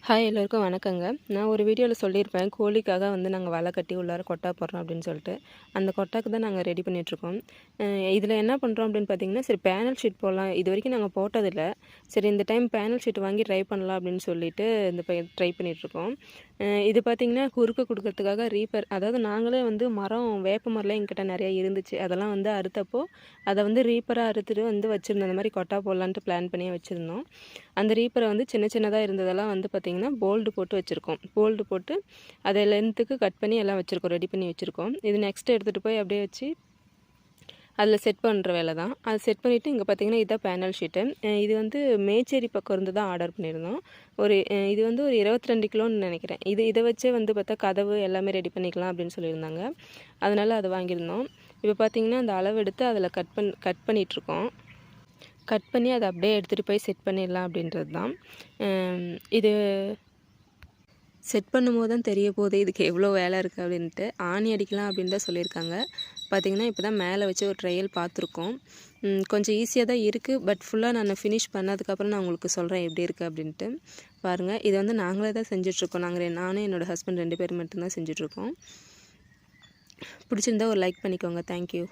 Hi எல்லோருக்கும் வணக்கங்க. நான் ஒரு வீடியோவில் சொல்லியிருப்பேன், கோழிக்காக வந்து நாங்கள் வலை கட்டி உள்ளார கொட்டா போடுறோம் அப்படின்னு சொல்லிட்டு. அந்த கொட்டாக்கு தான் நாங்கள் ரெடி பண்ணிகிட்ருக்கோம். இதில் என்ன பண்ணுறோம் அப்படின்னு பார்த்தீங்கன்னா, சரி பேனல் ஷீட் போடலாம். இது வரைக்கும் நாங்கள் போட்டதில்ல. சரி இந்த டைம் பேனல் ஷீட் வாங்கி ட்ரை பண்ணலாம் அப்படின்னு சொல்லிட்டு ட்ரை பண்ணிகிட்ருக்கோம். இது பார்த்திங்கன்னா குறுக்க கொடுக்கறதுக்காக ரீப்பர், அதாவது நாங்களே வந்து வேப்ப மரம்லாம் எங்கிட்ட நிறையா இருந்துச்சு. அதெல்லாம் வந்து அறுத்தப்போ அதை வந்து ரீப்பராக அறுத்துட்டு வந்து வச்சுருந்தோம். அந்த மாதிரி கொட்டா போடலான்ட்டு பிளான் பண்ணியே வச்சுருந்தோம். அந்த ரீப்பரை வந்து சின்ன சின்னதாக இருந்ததெல்லாம் வந்து பார்த்திங்கன்னா போல்டு போட்டு வச்சுருக்கோம். போல்டு போட்டு அதை லென்த்துக்கு கட் பண்ணி எல்லாம் வச்சுருக்கோம், ரெடி பண்ணி வச்சுருக்கோம். இது நெக்ஸ்ட் எடுத்துகிட்டு போய் அப்படியே வச்சு அதில் செட் பண்ணுற வேலை தான். அது செட் பண்ணிவிட்டு இங்கே பார்த்திங்கன்னா இதுதான் பேனல் ஷீட்டு. இது வந்து மேச்சேரி பக்கம் இருந்து தான் ஆர்டர் பண்ணியிருந்தோம். இது வந்து ஒரு 22 கிலோன்னு நினைக்கிறேன். இதை வச்சே வந்து பார்த்தா கதவு எல்லாமே ரெடி பண்ணிக்கலாம் அப்படின்னு சொல்லியிருந்தாங்க. அதனால் அதை வாங்கியிருந்தோம். இப்போ பார்த்திங்கன்னா அந்த அளவு எடுத்து அதில் கட் பண்ணிகிட்ருக்கோம். கட் பண்ணி அதை அப்படியே எடுத்துகிட்டு போய் செட் பண்ணிடலாம் அப்படின்றது தான். இது செட் பண்ணும்போது தான் தெரிய போகுது இதுக்கு எவ்வளோ வேலை இருக்குது அப்படின்ட்டு. ஆணி அடிக்கலாம் அப்படின்னு தான் சொல்லியிருக்காங்க. பார்த்திங்கன்னா இப்போ தான் மேலே வச்சு ஒரு ட்ரையல் பார்த்துருக்கோம். கொஞ்சம் ஈஸியாக தான் இருக்குது. பட் ஃபுல்லாக நான் ஃபினிஷ் பண்ணதுக்கப்புறம் நான் உங்களுக்கு சொல்கிறேன் எப்படி இருக்குது அப்படின்ட்டு. பாருங்கள், இது வந்து நாங்களே தான் செஞ்சிட்ருக்கோம். நானும் என்னோடய ஹஸ்பண்ட் 2 பேர் மட்டும்தான் செஞ்சிட்ருக்கோம். பிடிச்சிருந்தா ஒரு லைக் பண்ணிக்கோங்க. தேங்க்யூ.